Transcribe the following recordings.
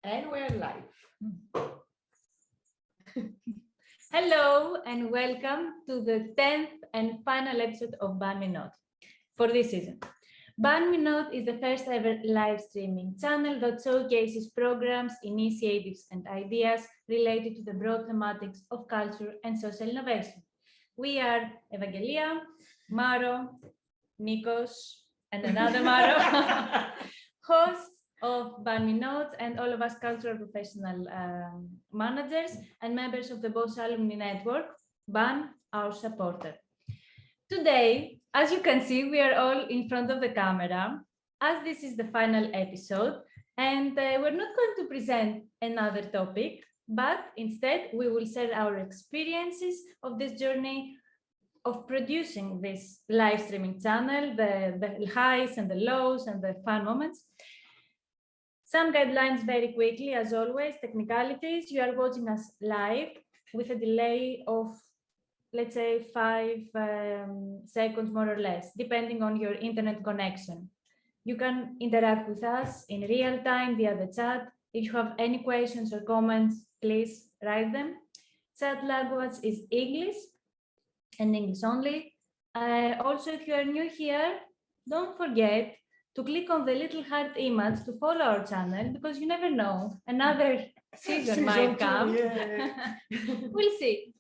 And we're live. Hello and welcome to the 10th and final episode of Ban Me Not for this season. Ban Me Not is the first ever live streaming channel that showcases programs, initiatives and ideas related to the broad thematics of culture and social innovation. We are Evangelia, Maro, Nikos and another Maro, hosts of Ban Me Not, and all of us cultural professional managers and members of the Bosch Alumni Network, Ban, our supporter. Today, as you can see, we are all in front of the camera, as this is the final episode, and we're not going to present another topic, but instead we will share our experiences of this journey of producing this live streaming channel, the highs and the lows and the fun moments. Some guidelines very quickly, as always, technicalities. You are watching us live with a delay of, let's say, 5 seconds more or less, depending on your internet connection. You can interact with us in real time via the chat. If you have any questions or comments, please write them. Chat language is English and English only. Also, if you are new here, don't forget to click on the little heart image to follow our channel, because you never know, another season might come. Yeah. We'll see.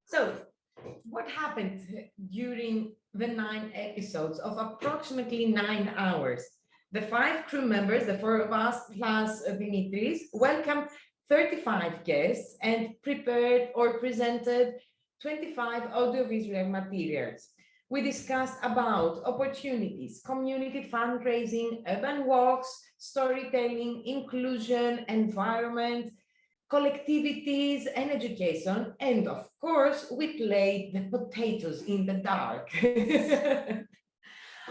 So, what happened during the 9 episodes of approximately 9 hours? The 5 crew members, the 4 of us plus Dimitris, welcomed 35 guests and prepared or presented 25 audiovisual materials. We discussed about opportunities, community fundraising, urban walks, storytelling, inclusion, environment, collectivities, and education. And of course, we played the potatoes in the dark.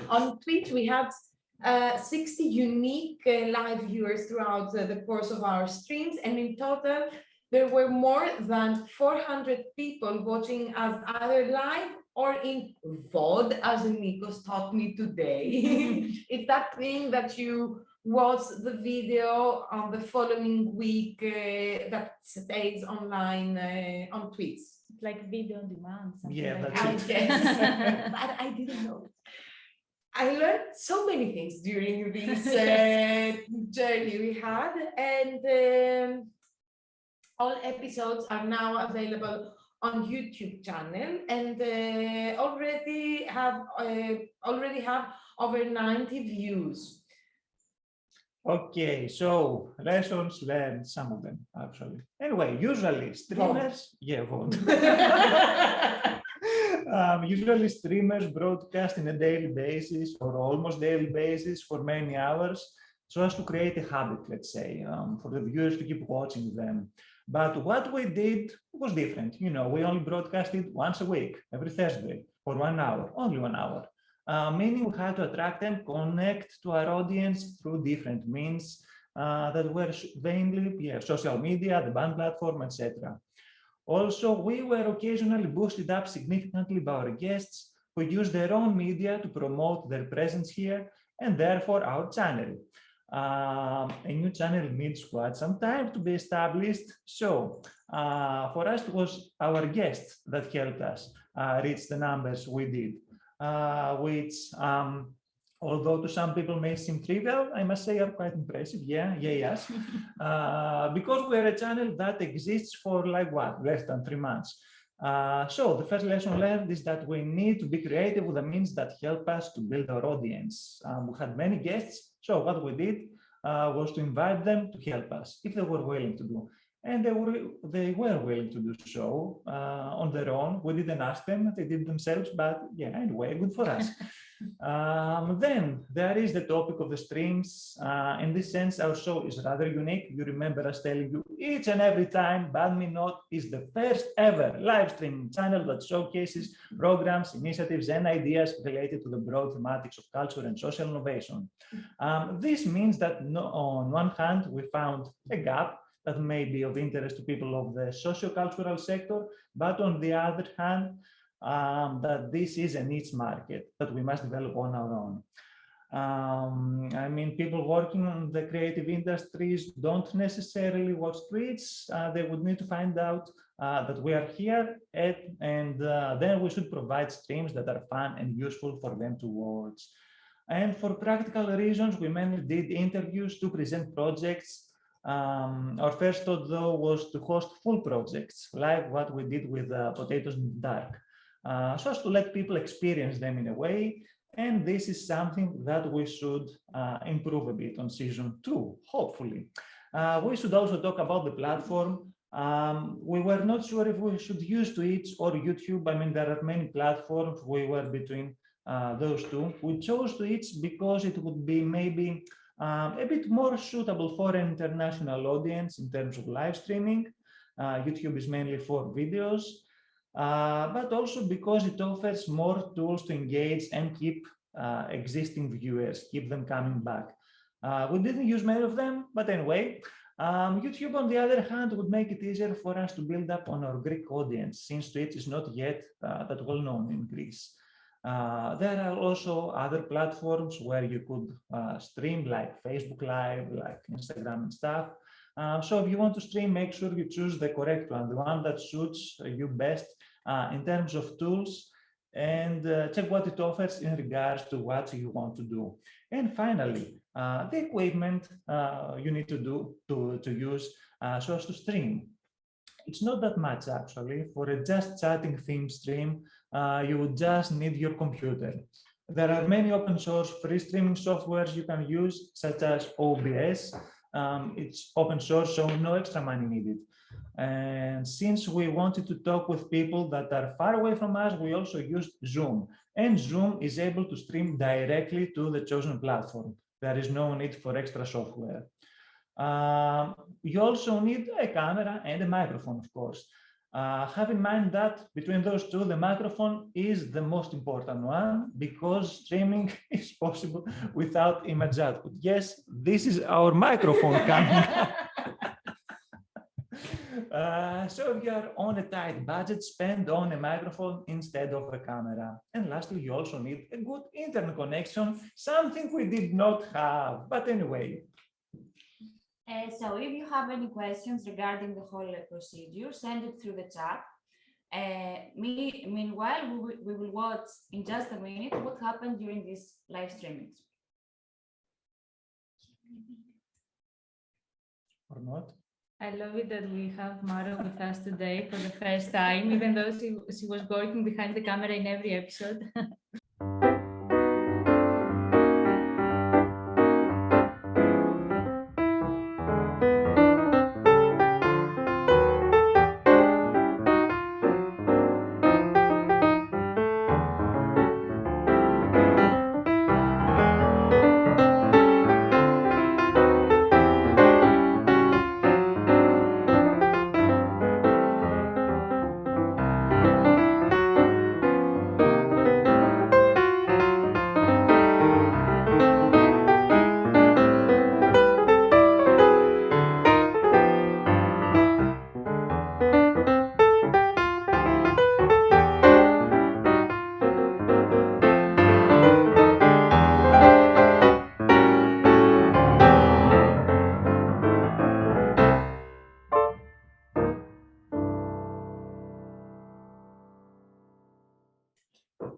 On Twitch, we had 60 unique live viewers throughout the course of our streams. And in total, there were more than 400 people watching us either live or in VOD, as Nikos taught me today. It's that thing that you watch the video on the following week that stays online on Twitch. It's like video on demand. Yeah, like that's I guess, but I didn't know. I learned so many things during this journey we had, and all episodes are now available on YouTube channel, and already have over 90 views. Okay, so lessons learned, some of them actually. Anyway, usually streamers, usually streamers broadcast in a daily basis or almost daily basis for many hours, so as to create a habit, let's say, for the viewers to keep watching them. But what we did was different. You know, we only broadcasted once a week, every Thursday, for 1 hour, only 1 hour. Meaning we had to attract them, connect to our audience through different means that were mainly social media, the band platform, etc. Also, we were occasionally boosted up significantly by our guests who used their own media to promote their presence here and therefore our channel. A new channel needs quite some time to be established. So for us, it was our guests that helped us reach the numbers we did, which, although to some people may seem trivial, I must say are quite impressive. Yes. Because we're a channel that exists for like what, less than 3 months. So the first lesson learned is that we need to be creative with the means that help us to build our audience. We had many guests, so what we did was to invite them to help us if they were willing to do. And they were willing to do so on their own. We didn't ask them, they did themselves, but yeah, anyway, good for us. Then there is the topic of the streams. In this sense, our show is rather unique. You remember us telling you each and every time, Ban Me Not is the first ever live streaming channel that showcases programs, initiatives, and ideas related to the broad thematics of culture and social innovation. This means that on one hand, we found a gap that may be of interest to people of the socio-cultural sector, but on the other hand, that this is a niche market that we must develop on our own. I mean, people working on the creative industries don't necessarily watch Twitch. They would need to find out that we are here and then we should provide streams that are fun and useful for them to watch. And for practical reasons, we mainly did interviews to present projects. Our first thought, though, was to host full projects, like what we did with Potatoes in the Dark, so as to let people experience them in a way. And this is something that we should improve a bit on season 2, hopefully. We should also talk about the platform. We were not sure if we should use Twitch or YouTube. I mean, there are many platforms. We were between those two. We chose Twitch because it would be maybe a bit more suitable for an international audience in terms of live streaming. YouTube is mainly for videos. But also because it offers more tools to engage and keep existing viewers, keep them coming back. We didn't use many of them, but anyway, YouTube, on the other hand, would make it easier for us to build up on our Greek audience, since Twitch is not yet that well known in Greece. There are also other platforms where you could stream, like Facebook Live, like Instagram and stuff. So if you want to stream, make sure you choose the correct one, the one that suits you best in terms of tools, and check what it offers in regards to what you want to do. And finally, the equipment you need to use so as to stream. It's not that much, actually. For a just chatting theme stream, you would just need your computer. There are many open source free streaming softwares you can use, such as OBS. It's open source, so no extra money needed. And since we wanted to talk with people that are far away from us, we also used Zoom. And Zoom is able to stream directly to the chosen platform. There is no need for extra software. You also need a camera and a microphone, of course. Have in mind that between those two, the microphone is the most important one, because streaming is possible without image output. Yes, this is our microphone coming up. So if you are on a tight budget, spend on a microphone instead of a camera. And lastly, you also need a good internet connection, something we did not have. But anyway. So if you have any questions regarding the whole procedure, send it through the chat. Meanwhile, we will watch in just a minute what happened during these live streamings. Or not? I love it that we have Maro with us today for the first time, even though she was working behind the camera in every episode.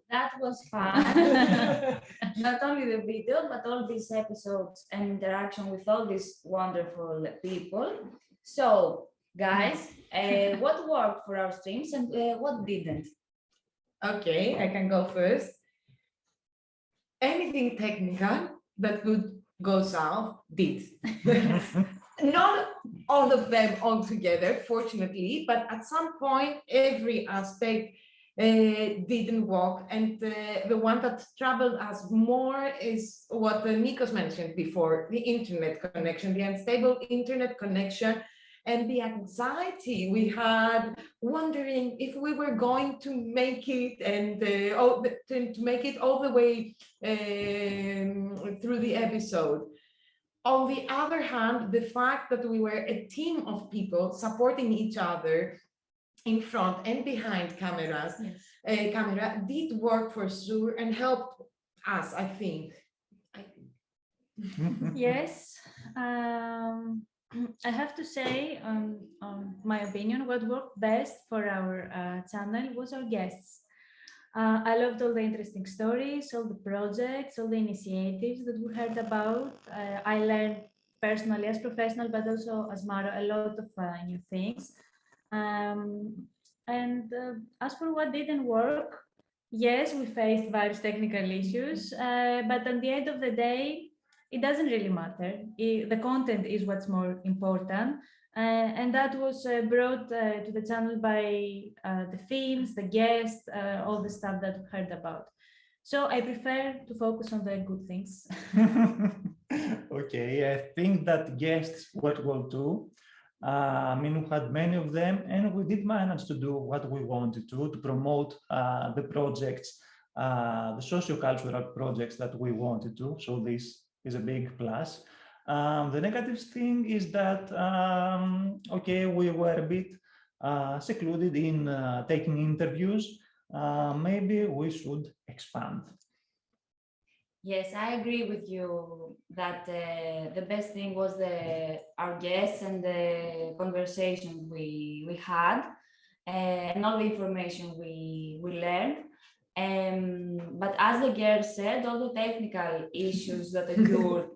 That was fun. Not only the video, but all these episodes and interaction with all these wonderful people. So, guys, what worked for our streams and what didn't? Okay, I can go first. Anything technical that could go south did. Not all of them altogether, fortunately, but at some point, every aspect didn't work. And the one that troubled us more is what Nikos mentioned before, the internet connection, the unstable internet connection, and the anxiety we had, wondering if we were going to make it, and to make it all the way through the episode. On the other hand, the fact that we were a team of people supporting each other in front and behind cameras, camera did work for sure and helped us, I think. Yes, I have to say, my opinion, what worked best for our channel was our guests. I loved all the interesting stories, all the projects, all the initiatives that we heard about. I learned personally as professional, but also as Maro, a lot of new things. And as for what didn't work, yes, we faced various technical issues, but at the end of the day, it doesn't really matter. The content is what's more important. And that was brought to the channel by the films, the guests, all the stuff that we heard about. So I prefer to focus on the good things. Okay, I think that guests worked well too. I mean, we had many of them, and we did manage to do what we wanted to promote the projects, the socio-cultural projects that we wanted to. So this is a big plus. The negative thing is that, okay, we were a bit secluded in taking interviews. Maybe we should expand. Yes, I agree with you that the best thing was our guests and the conversation we had, and all the information we learned. But as the girl said, all the technical issues that occurred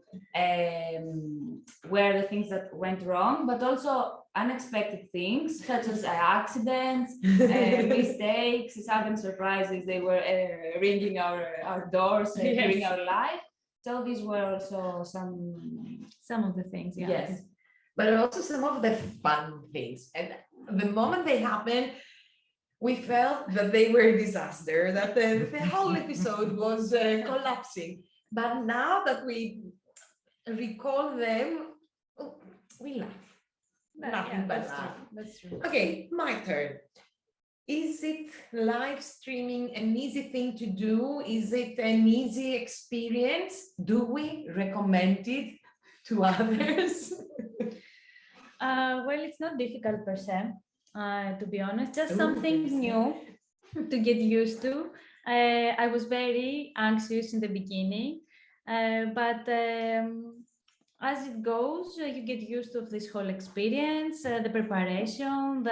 were the things that went wrong, but also unexpected things such as accidents, mistakes, sudden surprises. They were ringing our doors during our life. So these were also Some of the things, yeah. Yes, but also some of the fun things. And the moment they happened, we felt that they were a disaster, that the whole episode was collapsing. But now that we recall them, we laugh. Nothing but that's laugh. true. That's true. Okay, my turn. Is it live streaming an easy thing to do? Is it an easy experience? Do we recommend it to others? Well, it's not difficult per se, to be honest, just Ooh, something yes. new to get used to. I was very anxious in the beginning, but as it goes, you get used to this whole experience, the preparation,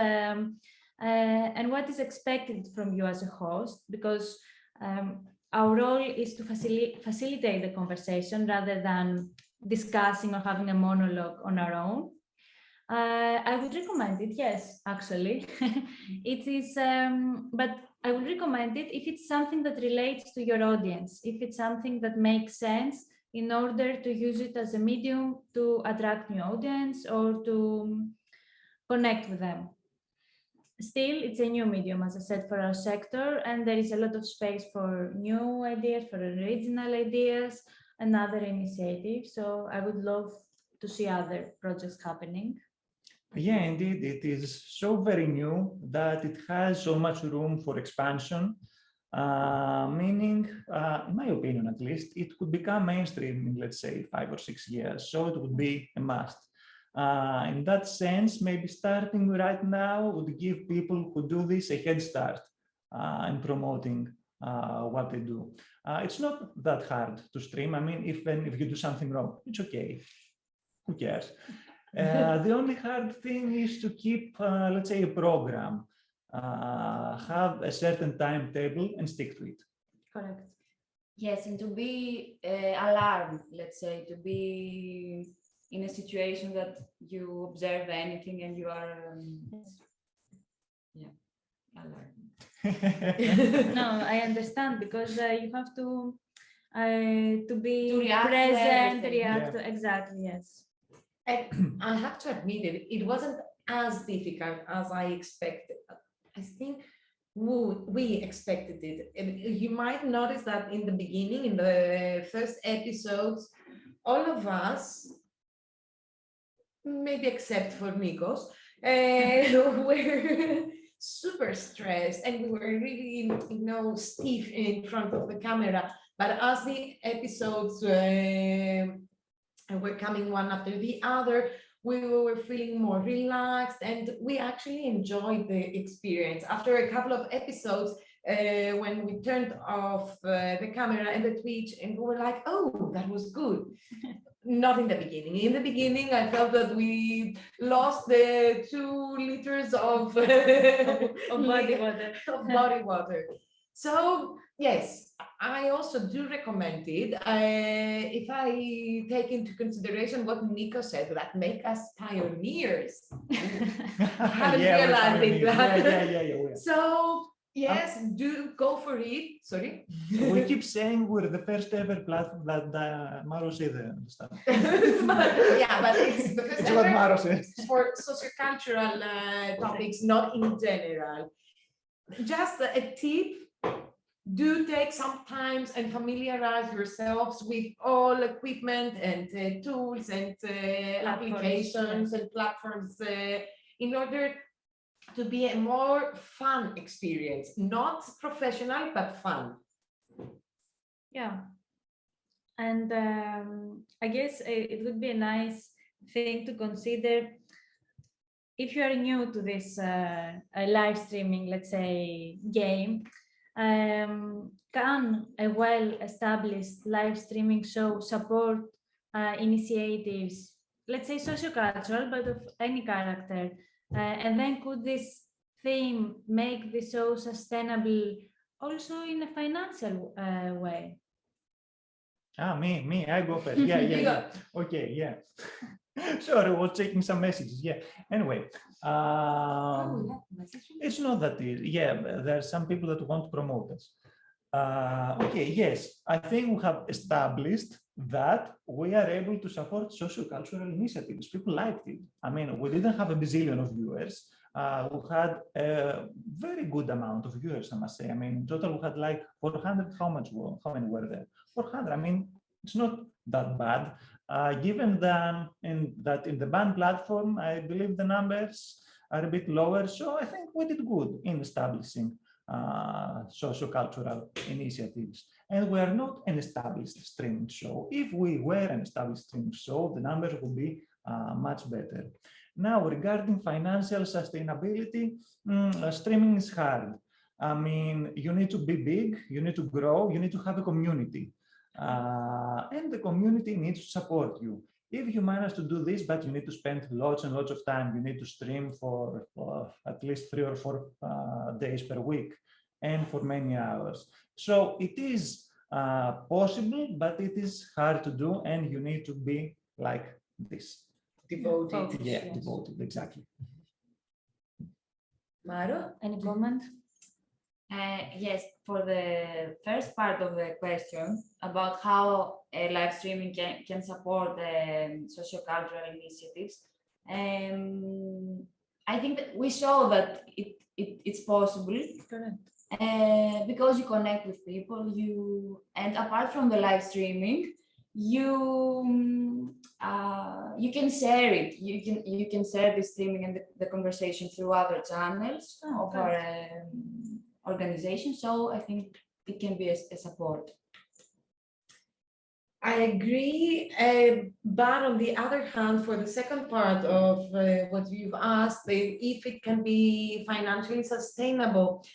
and what is expected from you as a host, because our role is to facilitate the conversation rather than discussing or having a monologue on our own. I would recommend it, yes, actually. It is, but I would recommend it if it's something that relates to your audience, if it's something that makes sense in order to use it as a medium to attract new audience or to connect with them. Still, it's a new medium, as I said, for our sector, and there is a lot of space for new ideas, for original ideas, and other initiatives. So I would love to see other projects happening. Yeah, indeed, it is so very new that it has so much room for expansion, meaning, in my opinion at least, it could become mainstream in, let's say, 5 or 6 years. So it would be a must. In that sense, maybe starting right now would give people who do this a head start in promoting what they do. It's not that hard to stream. I mean, even if you do something wrong, it's okay. Who cares? The only hard thing is to keep, let's say, a program, have a certain timetable and stick to it. Correct. yes, and to be alarmed, let's say, to be in a situation that you observe anything and you are alarmed. No, I understand, because you have to be To react to present, everything. react Yeah. to, exactly, yes. And I have to admit it wasn't as difficult as I expected. I think we expected it. And you might notice that in the beginning, in the first episodes, all of us, maybe except for Nikos, were super stressed and we were really, stiff in front of the camera. But as the episodes were coming one after the other, we were feeling more relaxed and we actually enjoyed the experience. After a couple of episodes, when we turned off the camera and the Twitch, and we were like, oh, that was good. not in the beginning. In the beginning, I felt that we lost the 2 liters of Body water. of body water. So yes, I also do recommend it. If I take into consideration what Nico said, that make us pioneers. I haven't Yeah, we're realized it. pioneers. Yeah, we are. So yes, do go for it. Sorry. We keep saying we're the first ever platform that Maro said the stuff. Yeah, but it's the first It's what ever Maro said. for socio-cultural topics, not in general. Just a tip, do take some time and familiarize yourselves with all equipment and tools and applications and platforms in order to be a more fun experience, not professional, but fun. Yeah. And I guess it would be a nice thing to consider if you are new to this live streaming, let's say, game. Can a well-established live streaming show support initiatives, let's say socio-cultural, but of any character? And then could this theme make the show sustainable also in a financial way? Me, I go first. Yeah. Okay, yeah. Sorry, I was checking some messages. Yeah. Anyway, it's not that easy. Yeah, there are some people that want to promote us. Okay, yes, I think we have established that we are able to support socio-cultural initiatives. People liked it. I mean, we didn't have a bazillion of viewers. We had a very good amount of viewers, I must say. I mean, in total, we had like 400. How many were there? 400. I mean, it's not that bad. Given that in the band platform, I believe the numbers are a bit lower. So I think we did good in establishing socio-cultural initiatives. And we are not an established streaming show. If we were an established streaming show, the numbers would be much better. Now, regarding financial sustainability, streaming is hard. I mean, you need to be big, you need to grow, you need to have a community. And the community needs to support you. If you manage to do this, but you need to spend lots and lots of time, you need to stream for at least 3 or 4 days per week and for many hours. So it is possible, but it is hard to do, and you need to be like this. Devoted. Yeah, devoted, exactly. Maro? Any comment? Yes, for the first part of the question about how live streaming can support socio-cultural initiatives, I think that we show that it's possible. Correct. Because you connect with people, and apart from the live streaming, you can share it. You can share the streaming and the conversation through other channels of our organization. So I think it can be a support. I agree, but on the other hand, for the second part of what you've asked, if it can be financially sustainable,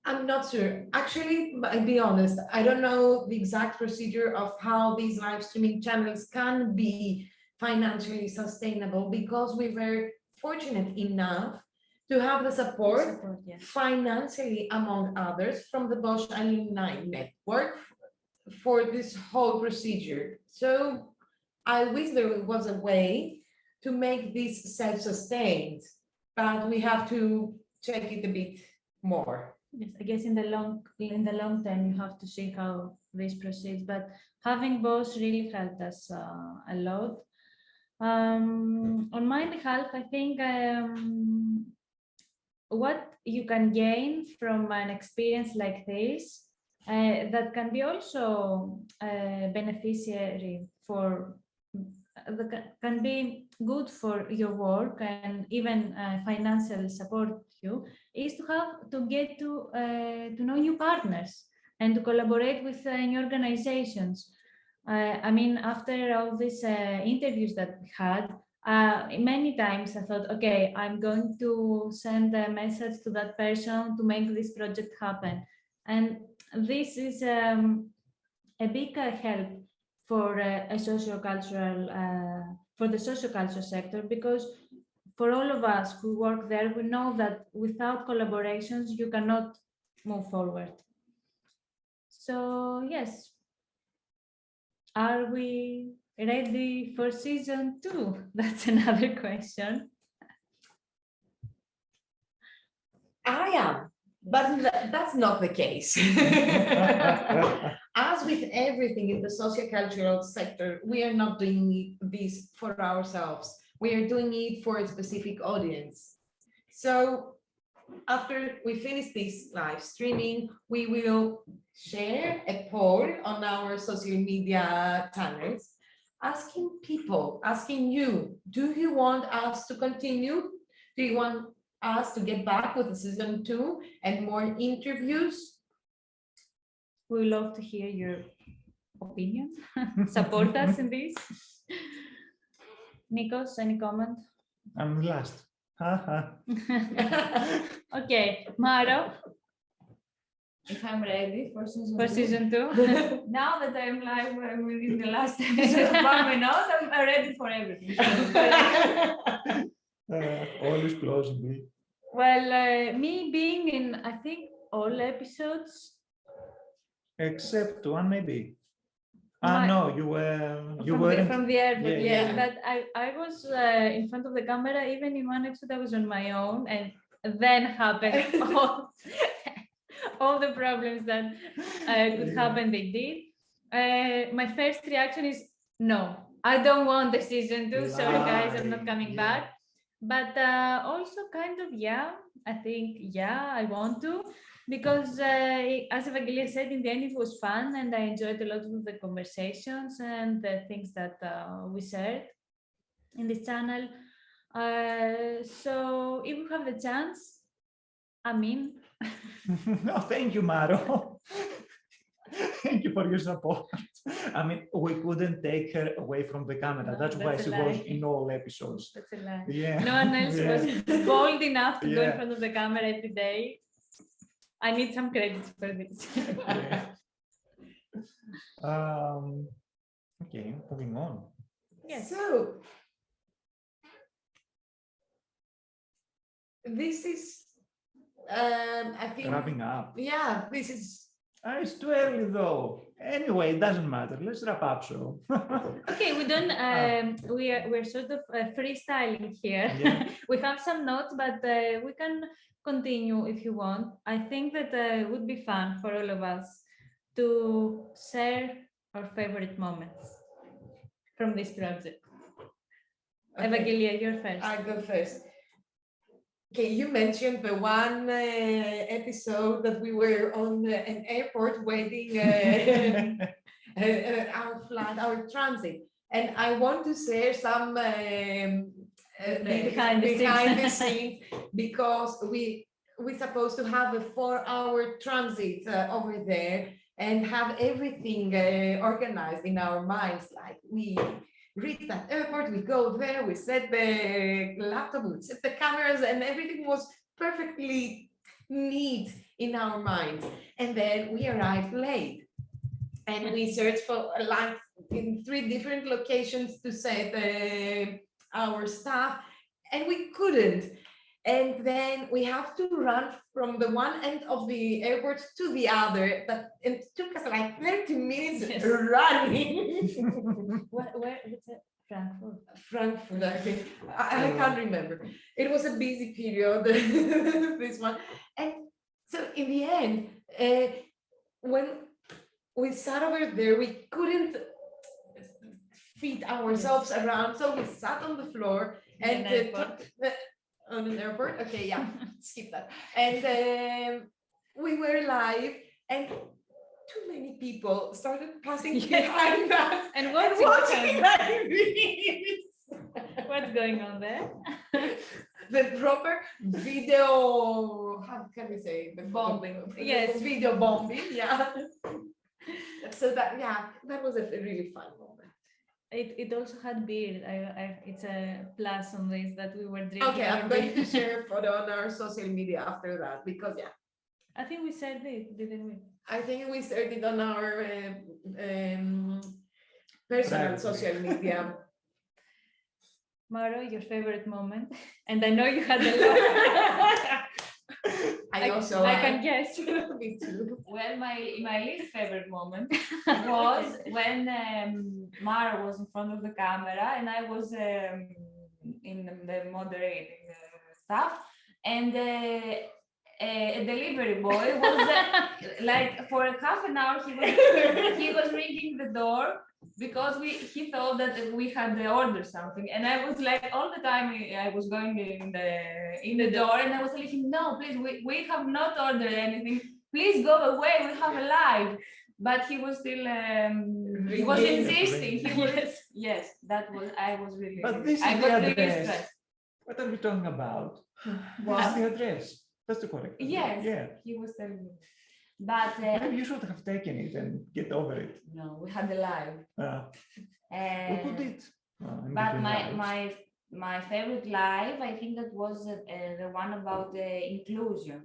I'm not sure. Actually, I'll be honest, I don't know the exact procedure of how these live streaming channels can be financially sustainable, because we were fortunate enough to have the support financially, among others, from the Bosch Alumni Network for this whole procedure. So I wish there was a way to make this self-sustained, but we have to check it a bit more. Yes, I guess in the long term, you have to see how this proceeds. But having Bosch really helped us a lot. On my behalf, I think what you can gain from an experience like this that can be also beneficiary for, can be good for your work and even financially support you, is to get to know new partners and to collaborate with new organizations. I mean, after all these interviews that we had, many times I thought, okay, I'm going to send a message to that person to make this project happen. And this is a big help for a socio-cultural, for the socio-cultural sector, because for all of us who work there, we know that without collaborations, you cannot move forward. So yes, are we ready for season 2? That's another question. I am, but that's not the case. As with everything in the socio-cultural sector, we are not doing this for ourselves. We are doing it for a specific audience. So after we finish this live streaming, we will share a poll on our social media channels, asking people, asking you, do you want us to continue? Do you want us to get back with the season 2 and more interviews? We love to hear your opinion. Support us in this. Nikos, any comment? I'm last. Okay, Maro, If I'm ready for season for 2. season 2. Now that I'm live within the last episode of Barmenot, I'm ready for everything. Always plausible. Well, me being in, I think, all episodes. Except one, maybe. My- No, you weren't. From the airport, Yeah, yes. yeah. But I was in front of the camera, even in one episode I was on my own, and then happened all the problems that could happen, they did. My first reaction is, no, I don't want the season 2. Sorry, guys, I'm not coming Yeah. back. But also kind of, yeah, I think, yeah, I want to. Because as Evangelia said, in the end, it was fun and I enjoyed a lot of the conversations and the things that we shared in this channel. So if we have the chance, I'm in. No, thank you, Maro. Thank you for your support. I mean, we couldn't take her away from the camera. No, That's why that's she a was lie. in all episodes. That's a lie. Yeah. No one else Yeah. was bold enough to go in Yeah. front of the camera every day. I need some credit for this. Yeah. Okay, moving on. Yes. So this is, I think, Wrapping up. yeah, this is, It's too early though. Anyway, it doesn't matter. Let's wrap up. So. Okay, we don't. We're sort of freestyling here. Yeah. We have some notes, but we can continue if you want. I think that it would be fun for all of us to share our favorite moments from this project. okay, Evangelia, you're first. I go first. Okay, you mentioned the one episode that we were on an airport waiting our flight, our transit, and I want to share some Behind the scenes. scenes because we supposed to have a 4-hour transit over there and have everything organized in our minds. Like we reach that airport, we go there, we set the laptop, we set the cameras, and everything was perfectly neat in our minds. And then we arrived late, and we searched for like in 3 different locations to set our stuff, and we couldn't. And then we have to run from the one end of the airport to the other. It took us like 30 minutes Yes. running. Where is it? Frankfurt. Frankfurt, I think. I can't remember. It was a busy period, this one. And so in the end, when we sat over there, we couldn't fit ourselves around. So we sat on the floor and on an airport. Okay, yeah, skip that. And we were live, and too many people started passing behind us And watching watching like this. what's going on there? The proper video, how can we say, the Bombing. Yes. video bombing, yeah. So that, yeah, that was a really fun moment. It also had beer. It's a plus on this that we were drinking. Okay, our I'm going beer. to share a photo on our social media after that, because yeah, I think we said it, didn't we? I think we shared it on our personal Private. social media. Maro, your favorite moment, and I know you had a lot. I can guess. Me too. Well, my least favorite moment was when Mara was in front of the camera and I was in the moderating stuff, and a delivery boy was like for half an hour he was ringing the door because he thought that we had ordered something, and I was like all the time I was going in the door and I was telling him, no, please, we have not ordered anything, please go away, we have a live. But he was still he was insisting. He was, yes, that was, I was really, But this is I the got really address. stressed. What are we talking about? What? This is the address. That's the correct address. Yes, Yeah. he was telling me. But Maybe you should have taken it and get over it. no, we had the live. We put it. In But between lives. my favorite live, I think that was the one about inclusion,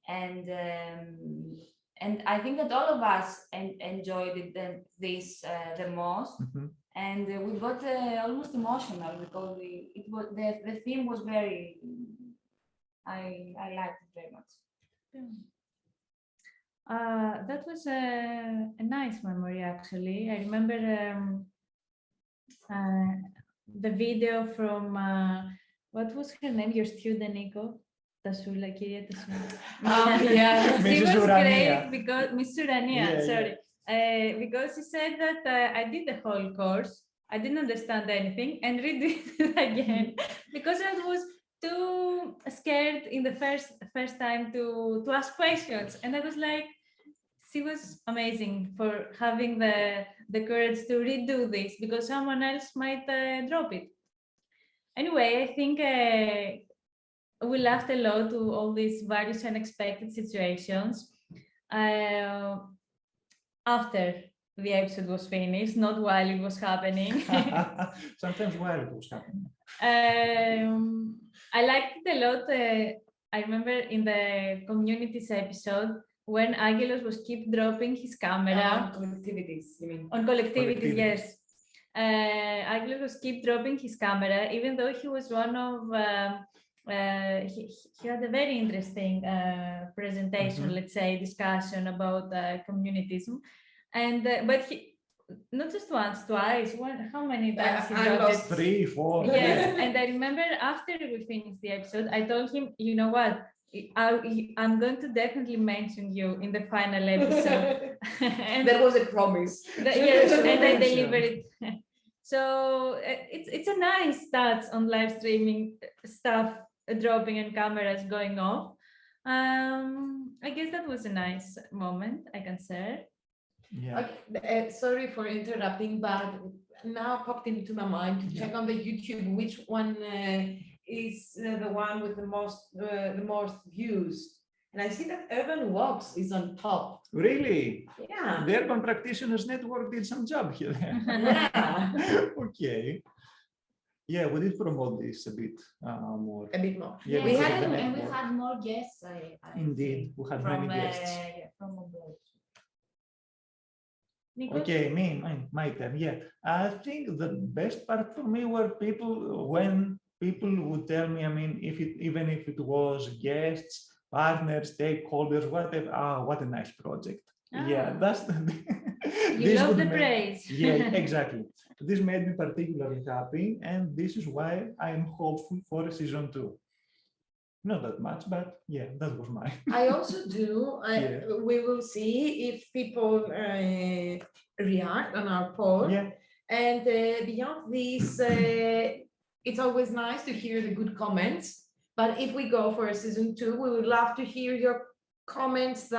and I think that all of us enjoyed it this the most, and we got almost emotional because it was the theme was very. I liked it very much. That was a nice memory, actually. I remember the video from, what was her name, your student, Nico? Tasula, Kiria Tasula. Yeah. She Mrs. was Urania. great because, Miss Urania, Yeah, sorry. Because she said that I did the whole course, I didn't understand anything, and redo it again because I was too scared in the first time to ask questions, and I was like, she was amazing for having the courage to redo this because someone else might drop it. Anyway, I think we laughed a lot to all these various unexpected situations after the episode was finished, not while it was happening. Sometimes while it was happening. I liked it a lot. I remember in the communities episode when Angelos was keep dropping his camera. On collectivities, you mean? On collectivities, Collectivities. yes. Angelos was keep dropping his camera, even though he was one of, he had a very interesting presentation, let's say, discussion about communism. And, but he, not just once, twice, how many times he I dropped lost it? 3, 4. Yes, and I remember after we finished the episode, I told him, you know what, I'm going to definitely mention you in the final episode. And That was a promise. yes, and I delivered it. So it's a nice touch on live streaming stuff dropping and cameras going off. I guess that was a nice moment, I can share. Yeah. Okay, sorry for interrupting, but now popped into my mind to check on the YouTube which one is the one with the most views, and I see that Urban Walks is on top. Really? Yeah. The Urban Practitioners Network did some job here. Yeah. Okay. Yeah, we did promote this a bit more. A bit more. Yeah, Yeah, we because had of the and we network. had more guests. I Indeed, think, we had from, many guests. yeah, from abroad. Nikos? Okay, my turn. Yeah, I think the best part for me were when people would tell me, I mean, even if it was guests, partners, stakeholders, whatever, what a nice project. Yeah, that's the You love the praise. Yeah, exactly. This made me particularly happy, and this is why I am hopeful for a season 2. Not that much, but yeah, that was mine. I also do. Yeah. We will see if people react on our poll. Yeah. And beyond this, it's always nice to hear the good comments. But if we go for a season 2, we would love to hear your comments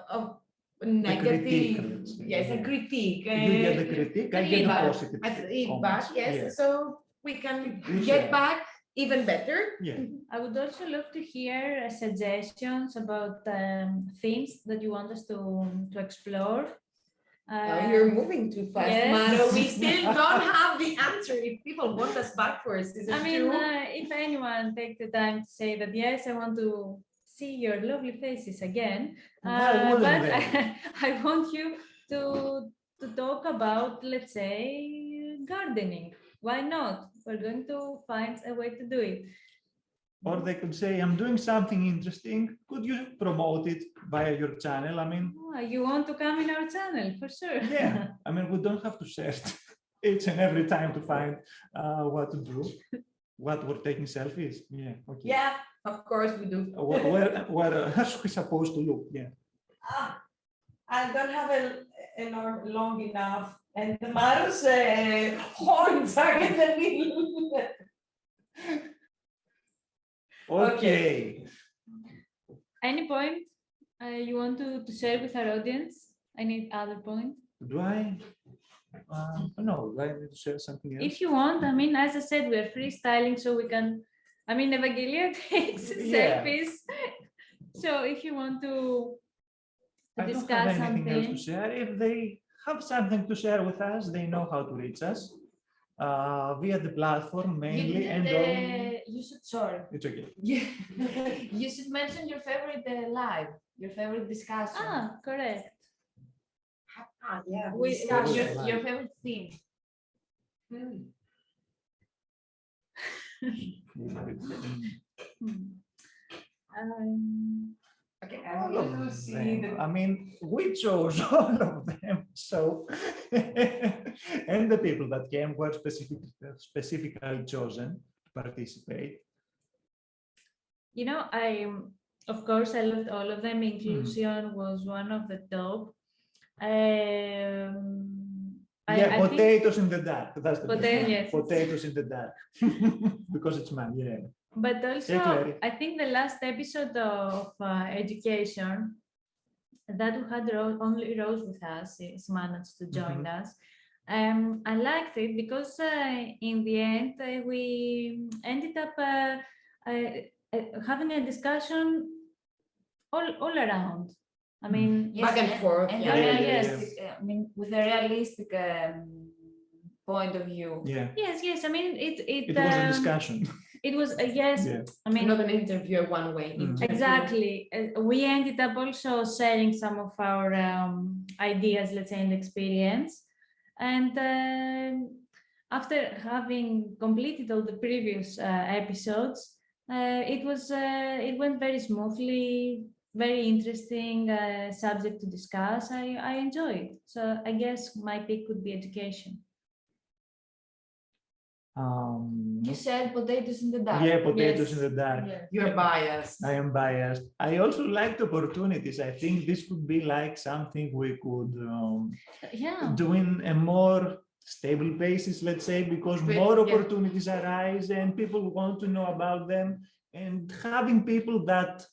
of negative. critique, let's say, Yes, a yeah. critique. You get the critique, I get the feedback. positive Feedback, comments. yes. Yeah. So we can We get share. back even better. Yeah. I would also love to hear suggestions about themes that you want us to explore. You're moving too fast, yes. Maro. We still don't have the answer. If people want us back for season I mean, 2. if anyone take the time to say that, yes, I want to see your lovely faces again, Why wouldn't but they? I want you to to talk about, let's say, gardening. Why not? We're going to find a way to do it. Or they could say, I'm doing something interesting. Could you promote it via your channel? I mean, You want to come in our channel for sure. yeah, I mean, we don't have to search each and every time to find what to do. What, we're taking selfies? Yeah, okay. Yeah, of course we do. Where are we supposed to look? Yeah. I don't have an arm long enough, and the Maro's horns are in the middle. Okay. Any point you want to share with our audience? Any other point? Do I? No, do I need to share something else? If you want, I mean, as I said, we're freestyling, so we can. I mean, Evangelia takes Yeah. selfies. So if you want to I don't discuss have anything else to something, share. If they have something to share with us, they know how to reach us via the platform mainly. You should, sorry. It's okay. You should mention your favorite live, your favorite discussion. correct. Yeah. Your favorite theme. Okay, All of them. I mean, we chose all of them. So, and the people that came were specifically chosen to participate. You know, of course, I loved all of them. Inclusion was one of the top. I think Potatoes in the dark. That's the best one. Yes. Potatoes in the dark. Because it's man, yeah. But also, Clary. I think the last episode of education that we had only Rose with us is managed to join us. I liked it because in the end we ended up having a discussion all around. I mean, back and forth. And yeah. I mean, with a realistic point of view. Yeah. Yes. I mean, it was a discussion. It was yes. Yeah. I mean, Not an interview, a one-way interview. exactly. We ended up also sharing some of our ideas, let's say, and experience. And after having completed all the previous episodes, it went very smoothly. Very interesting subject to discuss. I enjoyed. So I guess my pick would be education. You said potatoes in the dark. Yeah, potatoes Yes. in the dark. Yeah. You're biased. I am biased. I also liked opportunities. I think this could be like something we could do in a more stable basis, let's say, because more opportunities arise and people want to know about them. And having people that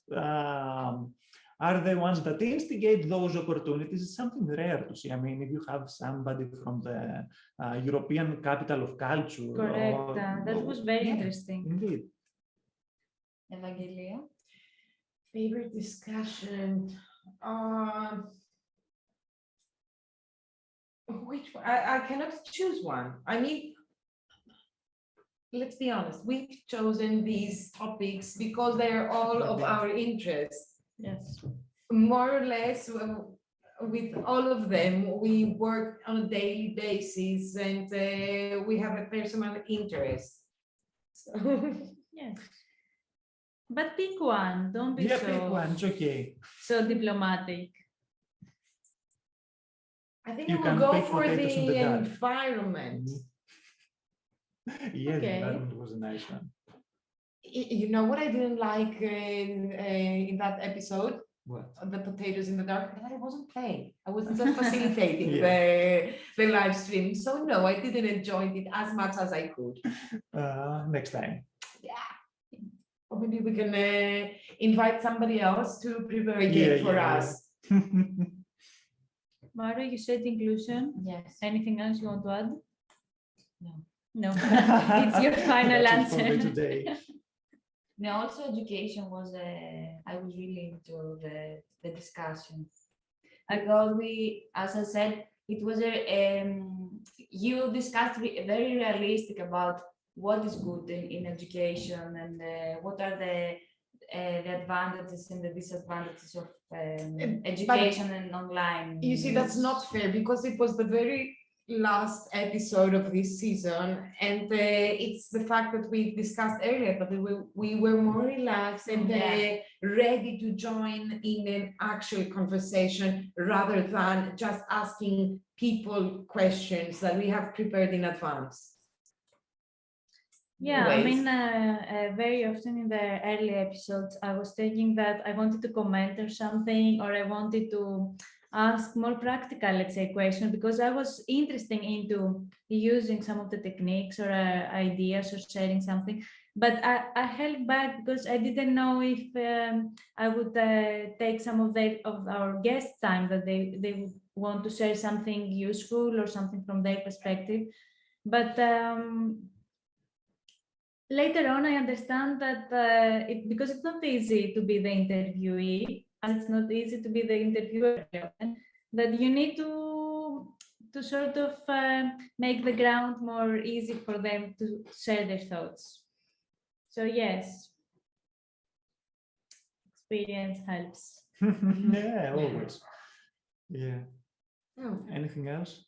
are the ones that instigate those opportunities is something rare to see. I mean, if you have somebody from the European capital of culture. Correct. That was very interesting. Indeed. Evangelia? Favorite discussion? Which one? I cannot choose one. I mean, let's be honest, we've chosen these topics because they're all of our interest. Yes. More or less, with all of them, we work on a daily basis and we have a personal interest. So, Yes. But pick one. Don't be Pick one. It's okay. so diplomatic. I think You I will can go pick for potatoes in the the dark. environment. Yeah, Okay. that was a nice one. You know what I didn't like in that episode? What? The potatoes in the dark, that I wasn't playing. I wasn't just facilitating Yeah. the live stream. So no, I didn't enjoy it as much as I could. Next time. Yeah. Or maybe we can invite somebody else to prepare a game for us. Maro, you said inclusion. Yes. Anything else you want to add? No. No. It's your final That's it for me answer. today. No, also education was I was really into the discussion because we, as I said, it was you discussed very realistic about what is good in education and what are the the advantages and the disadvantages of But education and online. you see, that's use. not fair because it was the very last episode of this season, and it's the fact that we discussed earlier that we were more relaxed and Yeah. ready to join in an actual conversation rather than just asking people questions that we have prepared in advance. Yeah, I Ways. mean, very often in the early episodes, I was thinking that I wanted to comment or something, or I wanted to ask more practical, let's say, questions, because I was interested into using some of the techniques or ideas or sharing something. But I held back because I didn't know if I would take some of our guest time that they would want to share something useful or something from their perspective. But later on, I understand that because it's not easy to be the interviewee, and it's not easy to be the interviewer, that you need to sort of make the ground more easy for them to share their thoughts. So yes, experience helps. Yeah, always. Yeah. Oh, Anything else?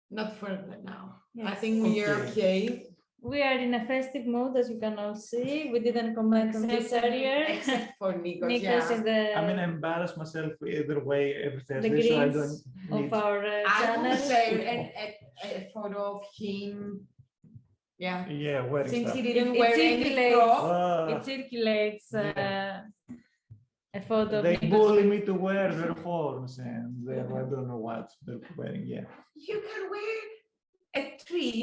not further now. I Yes. think we are Okay. okay. We are in a festive mood, as you can all see. We didn't comment on this earlier. Except for Nikos, Nikos yeah. is the, I mean, I embarrass myself either way every the Thursday, so I greens don't need. of our I channel. will share a photo of him. Yeah. Yeah, wearing Since stuff. he didn't It wear any circulates. prop. It circulates Yeah. a photo of They Nikos bully with- me to wear their horns, and I don't know what they're wearing. Yeah. You can wear a tree,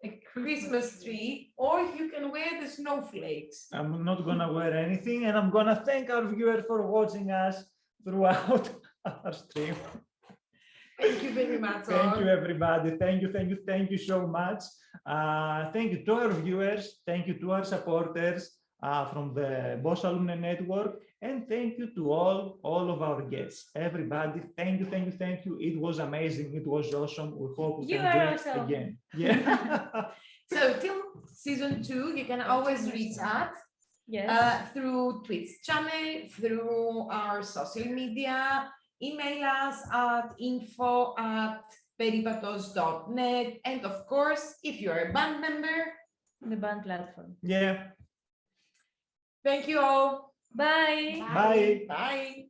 a Christmas tree, or you can wear the snowflakes. I'm not gonna wear anything, and I'm gonna thank our viewers for watching us throughout our stream. Thank you very much. Thank you, all. everybody. Thank you so much. Thank you to our viewers. Thank you to our supporters from the Bosch Alumni Network, and thank you to all of our guests. Everybody, thank you. It was amazing. It was awesome. We hope we You can are do it awesome. again. Yeah. So till season 2, you can always reach out Yes. through Twitch channel, through our social media, email us at info@peripatos.net, and of course, if you're a band member, The band platform. Yeah. thank you all. Bye. Bye. Bye.